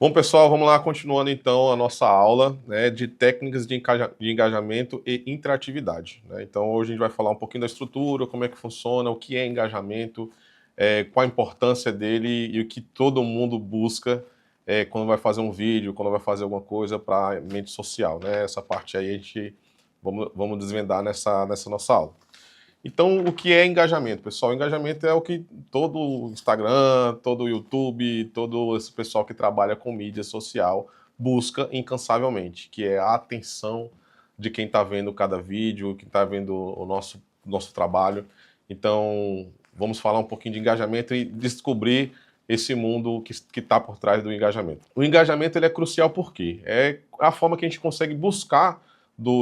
Bom, pessoal, vamos lá, continuando então a nossa aula, né, de técnicas de engajamento e interatividade, né? Então, hoje a gente vai falar um pouquinho da estrutura, como é que funciona, o que é engajamento, qual a importância dele e o que todo mundo busca quando vai fazer um vídeo, quando vai fazer alguma coisa para a mente social, né? Essa parte aí a gente vamos desvendar nessa nossa aula. Então, o que é engajamento, pessoal? Engajamento é o que todo Instagram, todo YouTube, todo esse pessoal que trabalha com mídia social busca incansavelmente, que é a atenção de quem está vendo cada vídeo, quem está vendo o nosso trabalho. Então, vamos falar um pouquinho de engajamento e descobrir esse mundo que está por trás do engajamento. O engajamento ele é crucial porque é a forma que a gente consegue buscar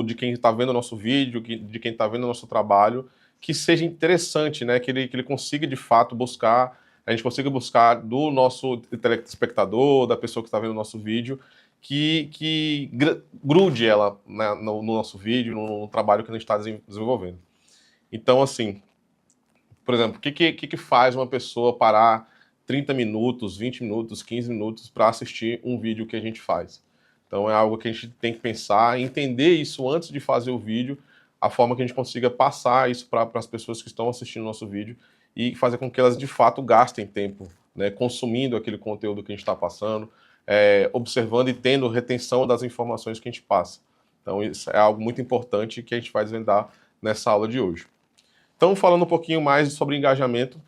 de quem está vendo o nosso vídeo, de quem está vendo o nosso trabalho, que seja interessante, né? Que ele consiga de fato buscar, a gente consiga buscar do nosso telespectador, da pessoa que está vendo o nosso vídeo, que grude ela, né, no nosso vídeo, no trabalho que a gente está desenvolvendo. Então, assim, por exemplo, o que faz uma pessoa parar 30 minutos, 20 minutos, 15 minutos para assistir um vídeo que a gente faz? Então é algo que a gente tem que pensar, entender isso antes de fazer o vídeo, a forma que a gente consiga passar isso para as pessoas que estão assistindo o nosso vídeo e fazer com que elas de fato gastem tempo, né, consumindo aquele conteúdo que a gente está passando, observando e tendo retenção das informações que a gente passa. Então isso é algo muito importante que a gente vai desvendar nessa aula de hoje. Então, falando um pouquinho mais sobre engajamento,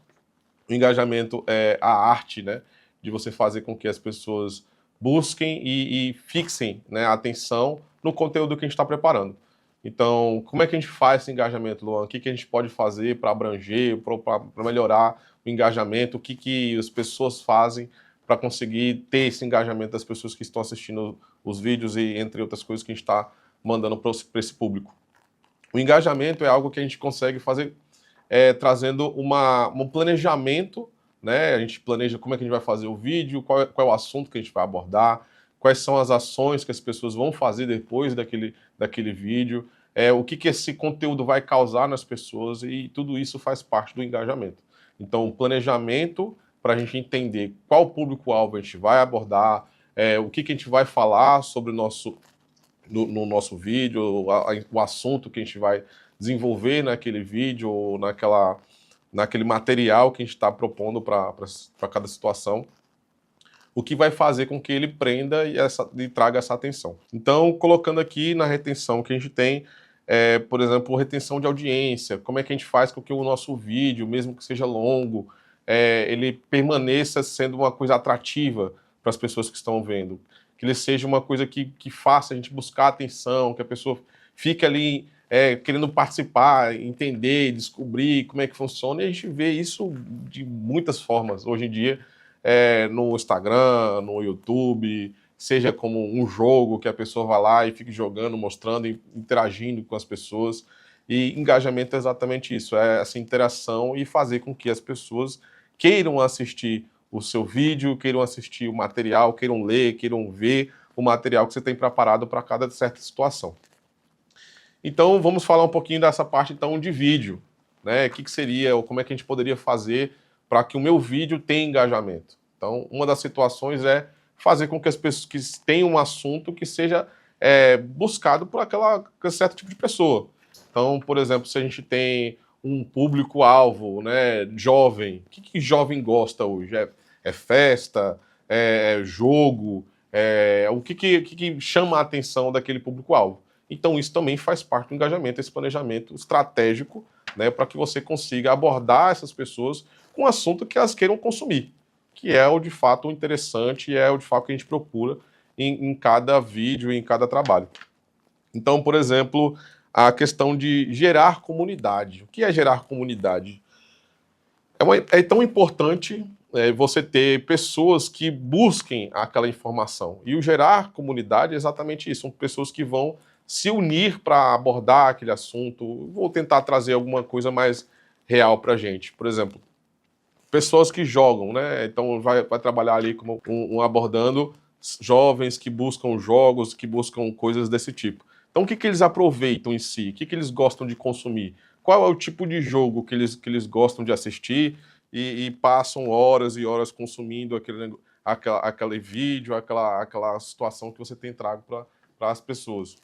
o engajamento é a arte, né, de você fazer com que as pessoas busquem e fixem, né, a atenção no conteúdo que a gente está preparando. Então, como é que a gente faz esse engajamento, Luan? O que a gente pode fazer para abranger, para melhorar o engajamento? O que as pessoas fazem para conseguir ter esse engajamento das pessoas que estão assistindo os vídeos e entre outras coisas que a gente está mandando para esse público? O engajamento é algo que a gente consegue fazer trazendo um planejamento, né? A gente planeja como é que a gente vai fazer o vídeo, qual é o assunto que a gente vai abordar, quais são as ações que as pessoas vão fazer depois daquele vídeo, o que esse conteúdo vai causar nas pessoas, e tudo isso faz parte do engajamento. Então, o planejamento para a gente entender qual público-alvo a gente vai abordar, o que a gente vai falar sobre no nosso vídeo, o assunto que a gente vai desenvolver naquele vídeo ou naquele material que a gente está propondo para cada situação, o que vai fazer com que ele prenda e traga essa atenção. Então, colocando aqui na retenção que a gente tem, por exemplo, retenção de audiência, como é que a gente faz com que o nosso vídeo, mesmo que seja longo, ele permaneça sendo uma coisa atrativa para as pessoas que estão vendo, que ele seja uma coisa que faça a gente buscar atenção, que a pessoa fique ali querendo participar, entender, descobrir como é que funciona, e a gente vê isso de muitas formas hoje em dia, no Instagram, no YouTube, seja como um jogo que a pessoa vai lá e fique jogando, mostrando, interagindo com as pessoas. E engajamento é exatamente isso, é essa interação e fazer com que as pessoas queiram assistir o seu vídeo, queiram assistir o material, queiram ler, queiram ver o material que você tem preparado para cada certa situação. Então, vamos falar um pouquinho dessa parte então de vídeo, né? O que seria, ou como é que a gente poderia fazer para que o meu vídeo tenha engajamento. Então, uma das situações é fazer com que as pessoas que tenham um assunto que seja buscado por aquele certo tipo de pessoa. Então, por exemplo, se a gente tem um público-alvo, né, jovem, o que jovem gosta hoje? É festa, é jogo, o que chama a atenção daquele público-alvo? Então, isso também faz parte do engajamento, esse planejamento estratégico, né, para que você consiga abordar essas pessoas com um assunto que elas queiram consumir, que é o de fato interessante e é o de fato que a gente procura em cada vídeo e em cada trabalho. Então, por exemplo, a questão de gerar comunidade. O que é gerar comunidade? É tão importante você ter pessoas que busquem aquela informação. E o gerar comunidade é exatamente isso, são pessoas que vão se unir para abordar aquele assunto. Vou tentar trazer alguma coisa mais real para a gente. Por exemplo, pessoas que jogam, né? Então vai trabalhar ali como abordando jovens que buscam jogos, que buscam coisas desse tipo. Então o que eles aproveitam em si? O que eles gostam de consumir? Qual é o tipo de jogo que eles gostam de assistir e passam horas e horas consumindo aquele vídeo, aquela situação que você tem trago para as pessoas.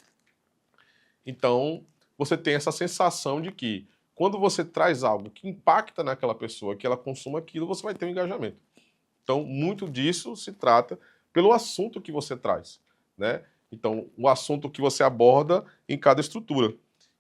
Então, você tem essa sensação de que quando você traz algo que impacta naquela pessoa, que ela consuma aquilo, você vai ter um engajamento. Então, muito disso se trata pelo assunto que você traz, né? Então, o assunto que você aborda em cada estrutura.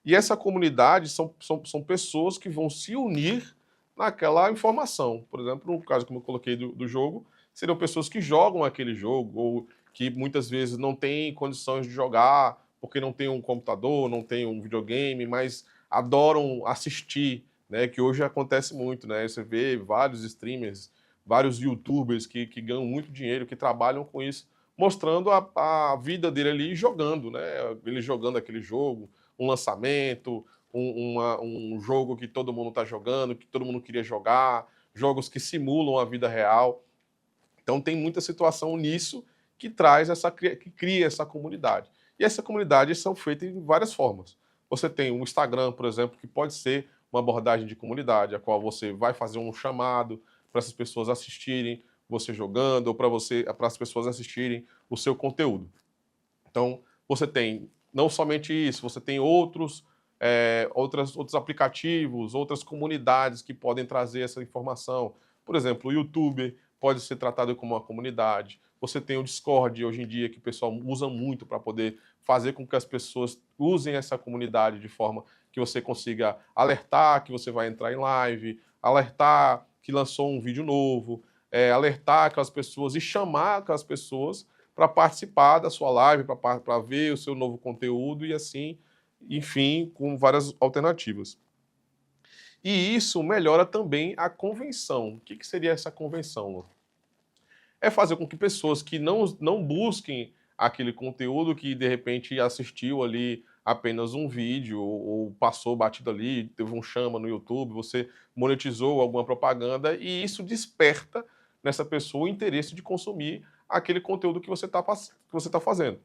E essa comunidade são pessoas que vão se unir naquela informação. Por exemplo, no caso, como eu coloquei do jogo, seriam pessoas que jogam aquele jogo, ou que muitas vezes não têm condições de jogar, porque não tem um computador, não tem um videogame, mas adoram assistir, né? Que hoje acontece muito, né? Você vê vários streamers, vários youtubers que ganham muito dinheiro, que trabalham com isso, mostrando a vida dele ali jogando, né? Ele jogando aquele jogo, um lançamento, um jogo que todo mundo está jogando, que todo mundo queria jogar, jogos que simulam a vida real. Então tem muita situação nisso que traz que cria essa comunidade. E essa comunidade são feitas de várias formas. Você tem um Instagram, por exemplo, que pode ser uma abordagem de comunidade, a qual você vai fazer um chamado para essas pessoas assistirem você jogando, ou para as pessoas assistirem o seu conteúdo. Então, você tem não somente isso, você tem outros aplicativos, outras comunidades que podem trazer essa informação. Por exemplo, o YouTube pode ser tratado como uma comunidade. Você tem o Discord hoje em dia, que o pessoal usa muito para poder fazer com que as pessoas usem essa comunidade de forma que você consiga alertar que você vai entrar em live, alertar que lançou um vídeo novo, alertar aquelas pessoas e chamar aquelas pessoas para participar da sua live, para ver o seu novo conteúdo e assim, enfim, com várias alternativas. E isso melhora também a convenção. O que seria essa convenção, Lu? É fazer com que pessoas que não busquem aquele conteúdo, que de repente assistiu ali apenas um vídeo ou passou batido ali, teve um chama no YouTube, você monetizou alguma propaganda e isso desperta nessa pessoa o interesse de consumir aquele conteúdo que você tá fazendo.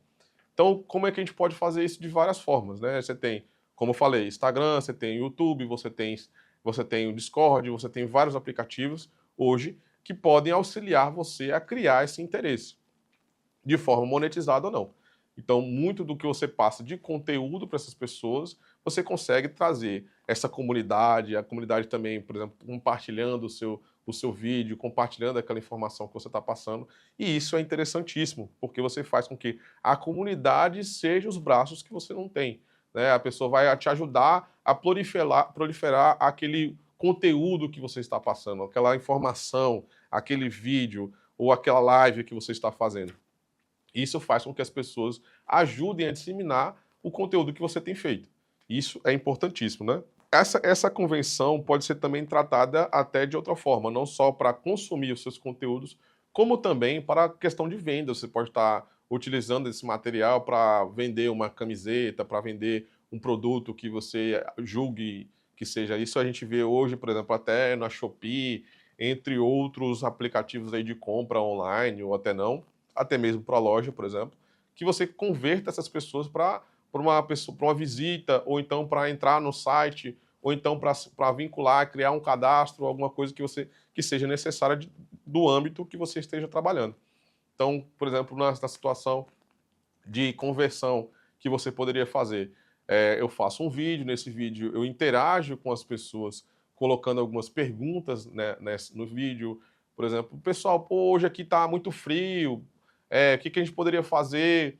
Então, como é que a gente pode fazer isso de várias formas, né? Você tem, como eu falei, Instagram, você tem YouTube, você tem o Discord, você tem vários aplicativos hoje que podem auxiliar você a criar esse interesse, de forma monetizada ou não. Então, muito do que você passa de conteúdo para essas pessoas, você consegue trazer essa comunidade, a comunidade também, por exemplo, compartilhando o seu vídeo, compartilhando aquela informação que você está passando. E isso é interessantíssimo, porque você faz com que a comunidade seja os braços que você não tem, né? A pessoa vai te ajudar a proliferar aquele conteúdo que você está passando, aquela informação, aquele vídeo ou aquela live que você está fazendo. Isso faz com que as pessoas ajudem a disseminar o conteúdo que você tem feito. Isso é importantíssimo, né? Essa convenção pode ser também tratada até de outra forma, não só para consumir os seus conteúdos, como também para a questão de venda. Você pode estar utilizando esse material para vender uma camiseta, para vender um produto que você julgue que seja isso. A gente vê hoje, por exemplo, até na Shopee, entre outros aplicativos aí de compra online, ou até não, até mesmo para a loja, por exemplo, que você converta essas pessoas para uma visita, ou então para entrar no site, ou então para vincular, criar um cadastro, alguma coisa que seja necessária do âmbito que você esteja trabalhando. Então, por exemplo, na situação de conversão que você poderia fazer, eu faço um vídeo, nesse vídeo eu interajo com as pessoas, colocando algumas perguntas, né, no vídeo. Por exemplo, pessoal, pô, hoje aqui está muito frio, o que a gente poderia fazer?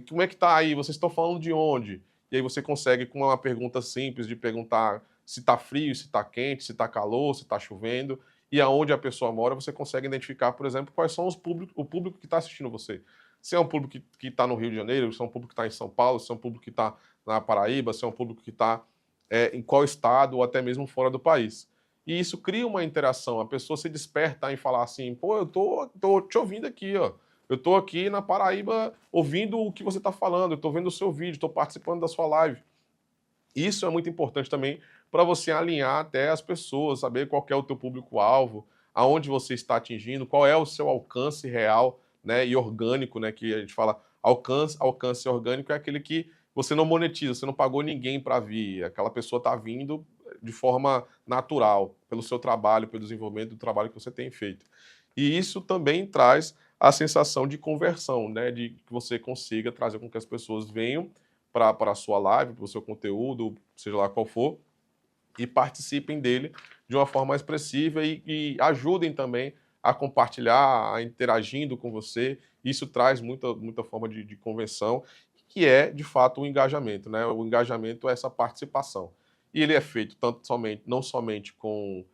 Como é que está aí? Vocês estão falando de onde? E aí você consegue, com uma pergunta simples, de perguntar se está frio, se está quente, se está calor, se está chovendo, e aonde a pessoa mora, você consegue identificar, por exemplo, quais são o público que está assistindo você. Se é um público que está no Rio de Janeiro, se é um público que está em São Paulo, se é um público que está na Paraíba, se é um público que está em qual estado ou até mesmo fora do país. E isso cria uma interação, a pessoa se desperta em falar assim, pô, eu tô te ouvindo aqui, ó. Eu estou aqui na Paraíba ouvindo o que você está falando, eu estou vendo o seu vídeo, estou participando da sua live. Isso é muito importante também para você alinhar até as pessoas, saber qual é o teu público-alvo, aonde você está atingindo, qual é o seu alcance real, né, e orgânico, né, que a gente fala alcance orgânico é aquele que você não monetiza, você não pagou ninguém para vir, aquela pessoa está vindo de forma natural, pelo seu trabalho, pelo desenvolvimento do trabalho que você tem feito. E isso também traz a sensação de conversão, né? De que você consiga trazer com que as pessoas venham para a sua live, para o seu conteúdo, seja lá qual for, e participem dele de uma forma expressiva e ajudem também a compartilhar, a interagindo com você. Isso traz muita forma de convenção, que é, de fato, o engajamento, né? O engajamento é essa participação. E ele é feito tanto somente, não somente com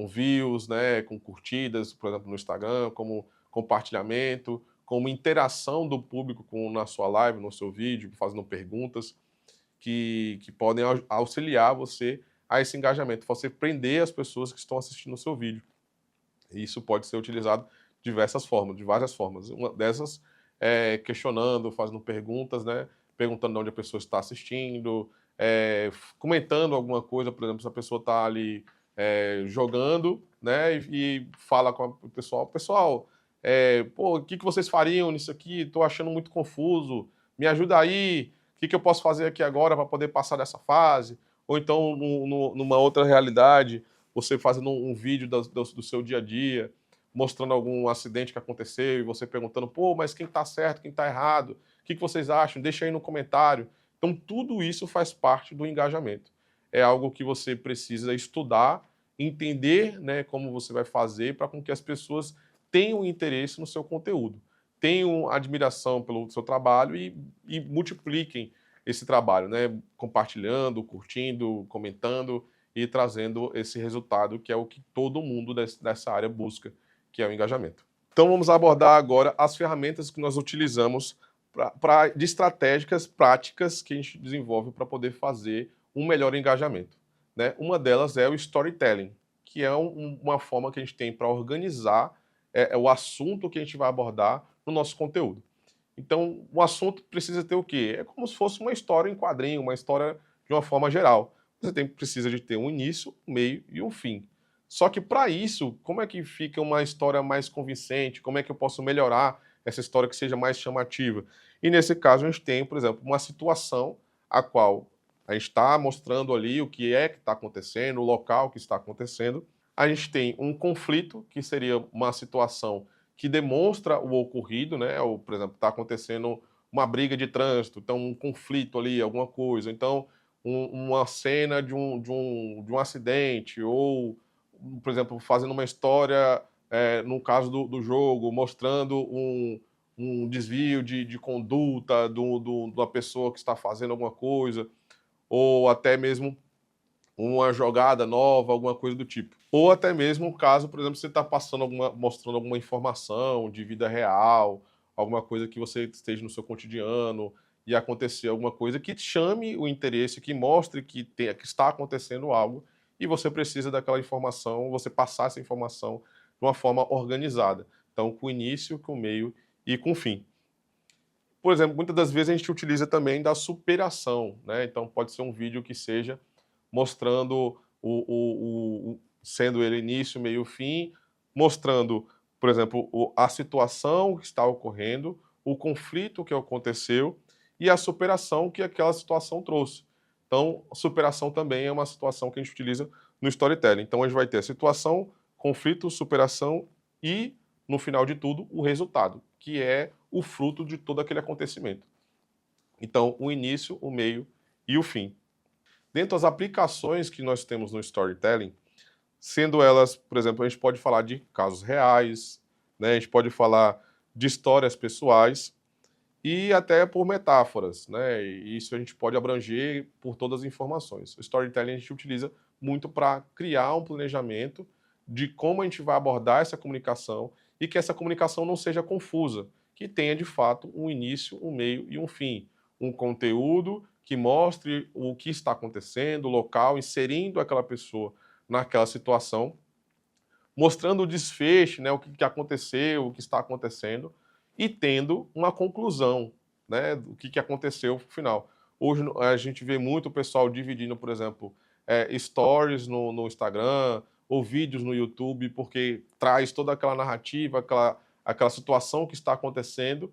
views, né, com curtidas, por exemplo, no Instagram, como compartilhamento, como interação do público na sua live, no seu vídeo, fazendo perguntas que podem auxiliar você a esse engajamento, você prender as pessoas que estão assistindo o seu vídeo. E isso pode ser utilizado de várias formas. Uma dessas é questionando, fazendo perguntas, né? Perguntando de onde a pessoa está assistindo, comentando alguma coisa, por exemplo, se a pessoa está ali jogando, né? E fala com o pessoal, pô, o que vocês fariam nisso aqui? Estou achando muito confuso, me ajuda aí, o que eu posso fazer aqui agora para poder passar dessa fase? Ou então, numa outra realidade, você fazendo um vídeo do seu dia a dia, mostrando algum acidente que aconteceu e você perguntando, pô, mas quem está certo, quem está errado? O que vocês acham? Deixa aí no comentário. Então, tudo isso faz parte do engajamento. É algo que você precisa estudar, entender, né, como você vai fazer para com que as pessoas tenham interesse no seu conteúdo, tenham admiração pelo seu trabalho e multipliquem esse trabalho, né, compartilhando, curtindo, comentando e trazendo esse resultado que é o que todo mundo dessa área busca, que é o engajamento. Então vamos abordar agora as ferramentas que nós utilizamos de estratégicas práticas que a gente desenvolve para poder fazer um melhor engajamento, né? Uma delas é o storytelling, que é uma forma que a gente tem para organizar o assunto que a gente vai abordar no nosso conteúdo. Então, o assunto precisa ter o quê? É como se fosse uma história em quadrinho, uma história de uma forma geral. Você precisa de ter um início, um meio e um fim. Só que para isso, como é que fica uma história mais convincente? Como é que eu posso melhorar essa história que seja mais chamativa? E nesse caso, a gente tem, por exemplo, uma situação a qual a gente está mostrando ali o que é que está acontecendo, o local que está acontecendo. A gente tem um conflito, que seria uma situação que demonstra o ocorrido, né? Ou, por exemplo, está acontecendo uma briga de trânsito, então um conflito ali, alguma coisa. Então, uma cena de um acidente, ou, por exemplo, fazendo uma história, no caso do jogo, mostrando um desvio de conduta da pessoa que está fazendo alguma coisa, ou até mesmo uma jogada nova, alguma coisa do tipo. Ou até mesmo o caso, por exemplo, você está mostrando alguma informação de vida real, alguma coisa que você esteja no seu cotidiano e acontecer alguma coisa que chame o interesse, que mostre que está acontecendo algo e você precisa daquela informação, você passar essa informação de uma forma organizada. Então, com início, com meio e com fim. Por exemplo, muitas das vezes a gente utiliza também da superação, né? Então, pode ser um vídeo que seja mostrando sendo ele início, meio, fim, mostrando, por exemplo, a situação que está ocorrendo, o conflito que aconteceu e a superação que aquela situação trouxe. Então, a superação também é uma situação que a gente utiliza no storytelling. Então, a gente vai ter a situação, conflito, superação e, no final de tudo, o resultado, que é o fruto de todo aquele acontecimento. Então, o início, o meio e o fim. Dentro das aplicações que nós temos no storytelling, sendo elas, por exemplo, a gente pode falar de casos reais, né? A gente pode falar de histórias pessoais e até por metáforas, né? E isso a gente pode abranger por todas as informações. O storytelling a gente utiliza muito para criar um planejamento de como a gente vai abordar essa comunicação e que essa comunicação não seja confusa, que tenha de fato um início, um meio e um fim, um conteúdo que mostre o que está acontecendo, o local, inserindo aquela pessoa naquela situação, mostrando o desfecho, né, o que aconteceu, o que está acontecendo, e tendo uma conclusão, né, do que aconteceu no final. Hoje a gente vê muito o pessoal dividindo, por exemplo, stories no Instagram ou vídeos no YouTube, porque traz toda aquela narrativa, aquela situação que está acontecendo,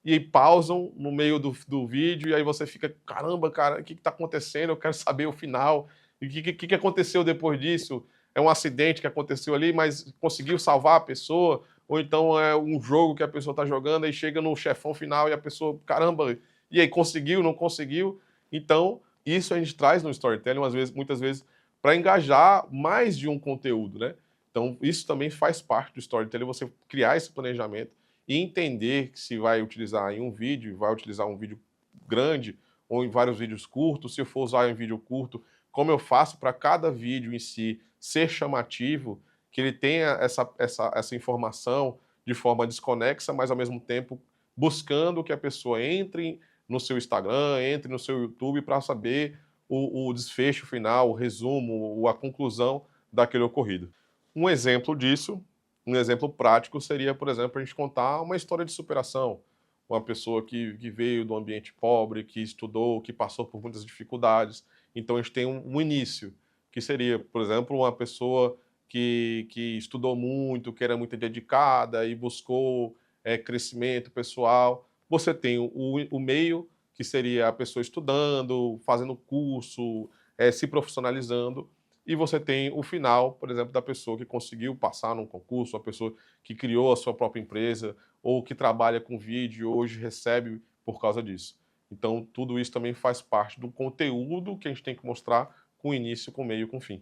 e aí pausam no meio do vídeo, e aí você fica, caramba, cara, o que está acontecendo? Eu quero saber o final. E o que aconteceu depois disso? É um acidente que aconteceu ali, mas conseguiu salvar a pessoa? ou então é um jogo que a pessoa está jogando, aí chega no chefão final e a pessoa, caramba, e aí conseguiu, não conseguiu? Então, isso a gente traz no storytelling, muitas vezes, para engajar mais de um conteúdo, né? Então, isso também faz parte do storytelling, você criar esse planejamento e entender que se vai utilizar em um vídeo, vai utilizar um vídeo grande ou em vários vídeos curtos, se eu for usar em vídeo curto, como eu faço para cada vídeo em si ser chamativo, que ele tenha essa informação de forma desconexa, mas ao mesmo tempo buscando que a pessoa entre no seu Instagram, entre no seu YouTube para saber o desfecho final, o resumo, a conclusão daquele ocorrido. Um exemplo disso, um exemplo prático seria, por exemplo, a gente contar uma história de superação. Uma pessoa que veio do ambiente pobre, que estudou, que passou por muitas dificuldades. Então a gente tem um início, que seria, por exemplo, uma pessoa que estudou muito, que era muito dedicada e buscou crescimento pessoal. Você tem o meio, que seria a pessoa estudando, fazendo curso, se profissionalizando, e você tem o final, por exemplo, da pessoa que conseguiu passar num concurso, a pessoa que criou a sua própria empresa, ou que trabalha com vídeo e hoje recebe por causa disso. Então, tudo isso também faz parte do conteúdo que a gente tem que mostrar com início, com meio e com fim.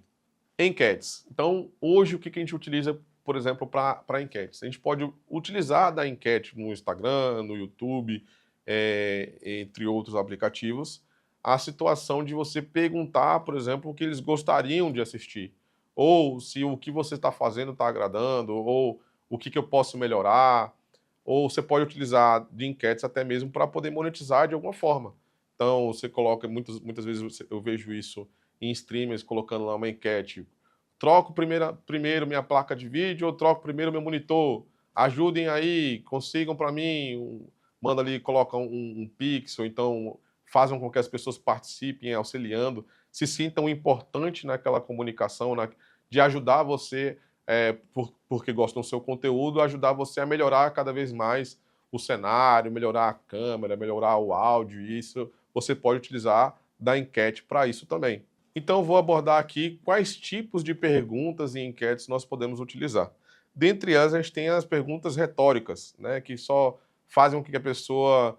Enquetes. Então, hoje, o que a gente utiliza, por exemplo, para enquetes? A gente pode utilizar da enquete no Instagram, no YouTube, entre outros aplicativos, a situação de você perguntar, por exemplo, o que eles gostariam de assistir, ou se o que você está fazendo está agradando, ou o que eu posso melhorar, ou você pode utilizar de enquetes até mesmo para poder monetizar de alguma forma. Então, você coloca, muitas vezes eu vejo isso em streamers colocando lá uma enquete. Troco primeiro minha placa de vídeo ou troco primeiro meu monitor? Ajudem aí, consigam para mim. Manda ali, coloca um Pix, ou então fazem com que as pessoas participem, auxiliando, se sintam importantes naquela comunicação, de ajudar você, porque gostam do seu conteúdo, ajudar você a melhorar cada vez mais o cenário, melhorar a câmera, melhorar o áudio, e isso você pode utilizar da enquete para isso também. Então, vou abordar aqui quais tipos de perguntas e enquetes nós podemos utilizar. Dentre elas, a gente tem as perguntas retóricas, né, que só fazem com que a pessoa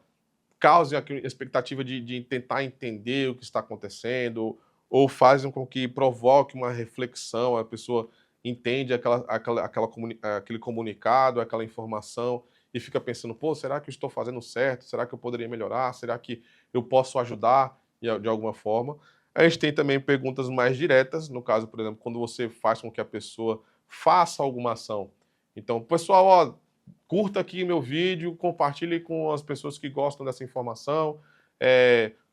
cause a expectativa de tentar entender o que está acontecendo, ou fazem com que provoque uma reflexão, a pessoa entende aquele comunicado, aquela informação, e fica pensando, pô, será que eu estou fazendo certo? Será que eu poderia melhorar? Será que eu posso ajudar de alguma forma? A gente tem também perguntas mais diretas, no caso, por exemplo, quando você faz com que a pessoa faça alguma ação. Então, pessoal, ó, curta aqui meu vídeo, compartilhe com as pessoas que gostam dessa informação,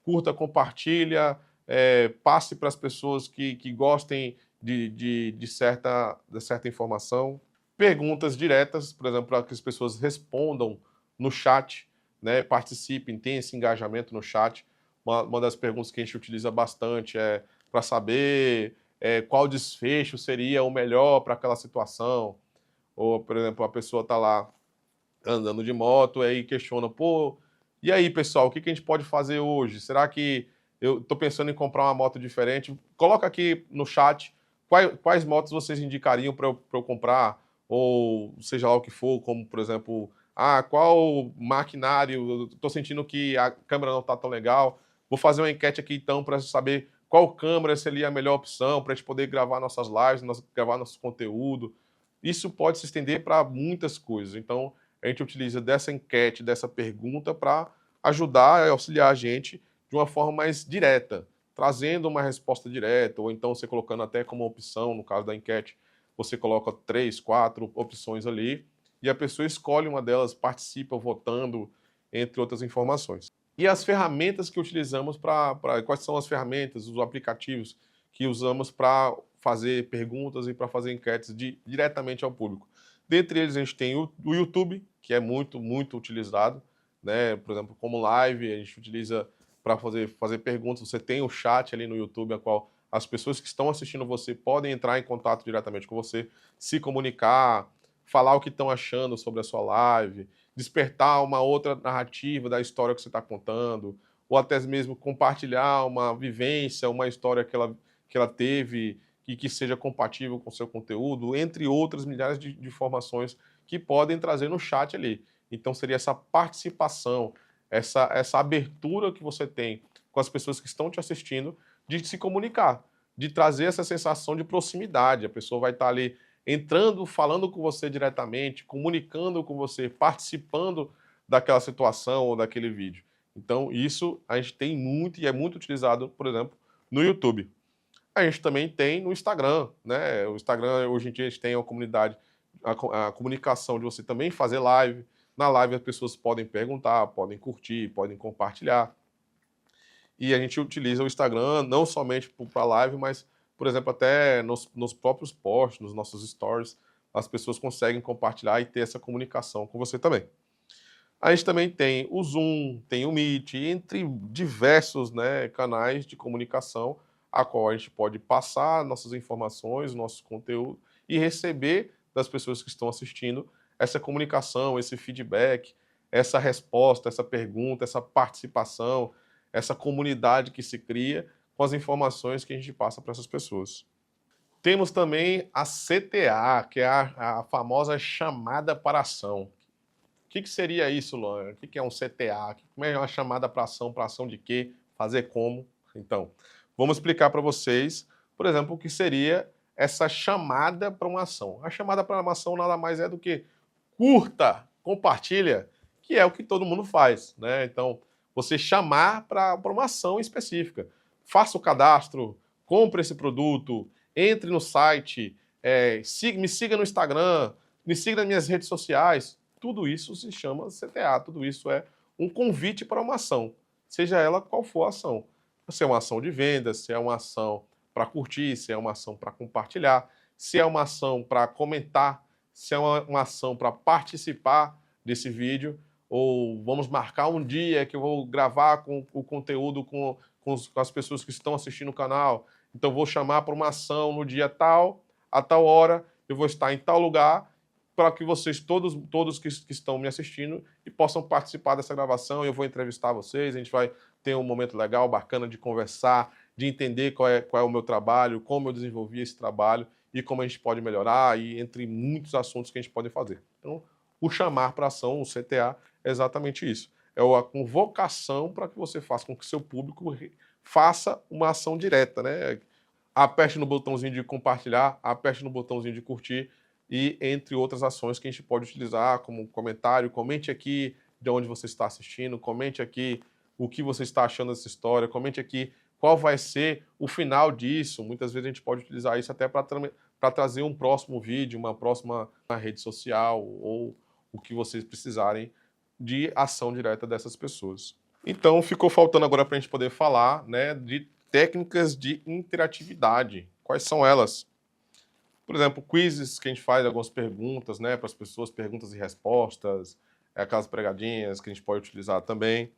curta, compartilha, passe para as pessoas que gostem de certa informação. Perguntas diretas, por exemplo, para que as pessoas respondam no chat, né, participem, tenham esse engajamento no chat. Uma das perguntas que a gente utiliza bastante é para saber qual desfecho seria o melhor para aquela situação. Ou, por exemplo, a pessoa está lá andando de moto, aí questiona, pô, e aí, pessoal, o que a gente pode fazer hoje? Será que eu estou pensando em comprar uma moto diferente? Coloca aqui no chat quais motos vocês indicariam para eu comprar, ou seja lá o que for, como, por exemplo, qual maquinário, eu estou sentindo que a câmera não está tão legal, vou fazer uma enquete aqui então para saber qual câmera seria a melhor opção para a gente poder gravar nossas lives, gravar nosso conteúdo. Isso pode se estender para muitas coisas, então a gente utiliza dessa enquete, dessa pergunta, para ajudar e auxiliar a gente de uma forma mais direta, trazendo uma resposta direta, ou então você colocando até como opção, no caso da enquete, você coloca 3, 4 opções ali, e a pessoa escolhe uma delas, participa votando, entre outras informações. E as ferramentas que utilizamos quais são as ferramentas, os aplicativos que usamos para fazer perguntas e para fazer enquetes diretamente ao público. Dentre eles, a gente tem o YouTube, que é muito, muito utilizado, né? Por exemplo, como live, a gente utiliza para fazer perguntas. Você tem o chat ali no YouTube, a qual as pessoas que estão assistindo você podem entrar em contato diretamente com você, se comunicar, falar o que estão achando sobre a sua live, despertar uma outra narrativa da história que você está contando, ou até mesmo compartilhar uma vivência, uma história que ela teve e que seja compatível com o seu conteúdo, entre outras milhares de informações que podem trazer no chat ali. Então seria essa participação, essa abertura que você tem com as pessoas que estão te assistindo de se comunicar, de trazer essa sensação de proximidade. A pessoa vai estar ali entrando, falando com você diretamente, comunicando com você, participando daquela situação ou daquele vídeo. Então, isso a gente tem muito e é muito utilizado, por exemplo, no YouTube. A gente também tem no Instagram, né? O Instagram, hoje em dia, a gente tem uma comunidade, a comunicação de você também fazer live. Na live, as pessoas podem perguntar, podem curtir, podem compartilhar. E a gente utiliza o Instagram não somente para live, mas, por exemplo, até nos próprios posts, nos nossos stories, as pessoas conseguem compartilhar e ter essa comunicação com você também. A gente também tem o Zoom, tem o Meet, entre diversos, né, canais de comunicação, a qual a gente pode passar nossas informações, nosso conteúdo e receber das pessoas que estão assistindo essa comunicação, esse feedback, essa resposta, essa pergunta, essa participação, essa comunidade que se cria com as informações que a gente passa para essas pessoas. Temos também a CTA, que é a famosa chamada para ação. O que seria isso, Luan? O que é um CTA? Como é uma chamada para ação de quê? Fazer como? Então, vamos explicar para vocês, por exemplo, o que seria essa chamada para uma ação. A chamada para uma ação nada mais é do que curta, compartilha, que é o que todo mundo faz, né? Então, você chamar para uma ação específica. Faça o cadastro, compre esse produto, entre no site, me siga no Instagram, me siga nas minhas redes sociais. Tudo isso se chama CTA, tudo isso é um convite para uma ação, seja ela qual for a ação. Se é uma ação de venda, se é uma ação para curtir, se é uma ação para compartilhar, se é uma ação para comentar, se é uma ação para participar desse vídeo, ou vamos marcar um dia que eu vou gravar com o conteúdo com as pessoas que estão assistindo o canal. Então, vou chamar para uma ação no dia tal, a tal hora, eu vou estar em tal lugar, para que vocês, todos que estão me assistindo, e possam participar dessa gravação. Eu vou entrevistar vocês, a gente vai ter um momento legal, bacana de conversar, de entender qual é o meu trabalho, como eu desenvolvi esse trabalho e como a gente pode melhorar, e entre muitos assuntos que a gente pode fazer. Então, o chamar para ação, o CTA, é exatamente isso. É a convocação para que você faça com que seu público faça uma ação direta, né? Aperte no botãozinho de compartilhar, aperte no botãozinho de curtir, e entre outras ações que a gente pode utilizar, como comentário, comente aqui de onde você está assistindo, comente aqui o que você está achando dessa história, comente aqui qual vai ser o final disso. Muitas vezes a gente pode utilizar isso até para trazer um próximo vídeo, uma próxima rede social, ou o que vocês precisarem de ação direta dessas pessoas. Então, ficou faltando agora para a gente poder falar, né, de técnicas de interatividade. Quais são elas? Por exemplo, quizzes que a gente faz algumas perguntas, né, para as pessoas, perguntas e respostas, aquelas pregadinhas que a gente pode utilizar também.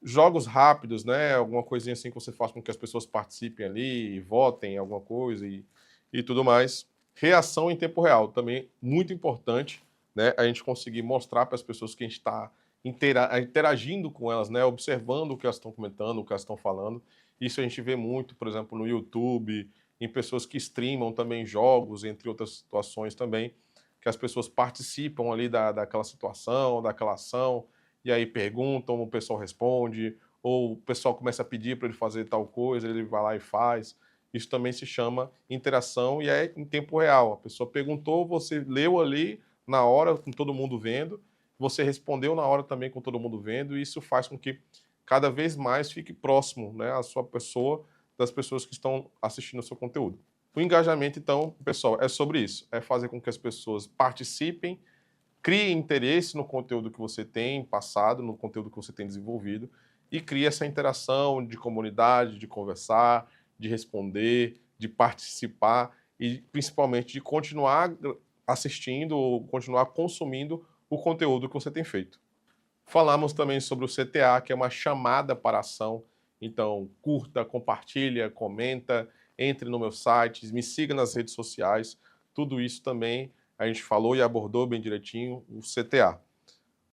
Jogos rápidos, né, alguma coisinha assim que você faz com que as pessoas participem ali, e votem em alguma coisa e tudo mais. Reação em tempo real, também muito importante, né, a gente conseguir mostrar para as pessoas que a gente está interagindo com elas, né, observando o que elas estão comentando, o que elas estão falando. Isso a gente vê muito, por exemplo, no YouTube, em pessoas que streamam também jogos, entre outras situações também, que as pessoas participam ali daquela situação, daquela ação, e aí perguntam, o pessoal responde, ou o pessoal começa a pedir para ele fazer tal coisa, ele vai lá e faz. Isso também se chama interação e é em tempo real. A pessoa perguntou, você leu ali na hora, com todo mundo vendo, você respondeu na hora também com todo mundo vendo, e isso faz com que cada vez mais fique próximo, né, a sua pessoa, das pessoas que estão assistindo o seu conteúdo. O engajamento, então, pessoal, é sobre isso. É fazer com que as pessoas participem, criem interesse no conteúdo que você tem passado, no conteúdo que você tem desenvolvido, e crie essa interação de comunidade, de conversar, de responder, de participar e, principalmente, de continuar assistindo ou continuar consumindo o conteúdo que você tem feito. Falamos também sobre o CTA, que é uma chamada para ação. Então, curta, compartilha, comenta, entre no meu site, me siga nas redes sociais. Tudo isso também a gente falou e abordou bem direitinho o CTA.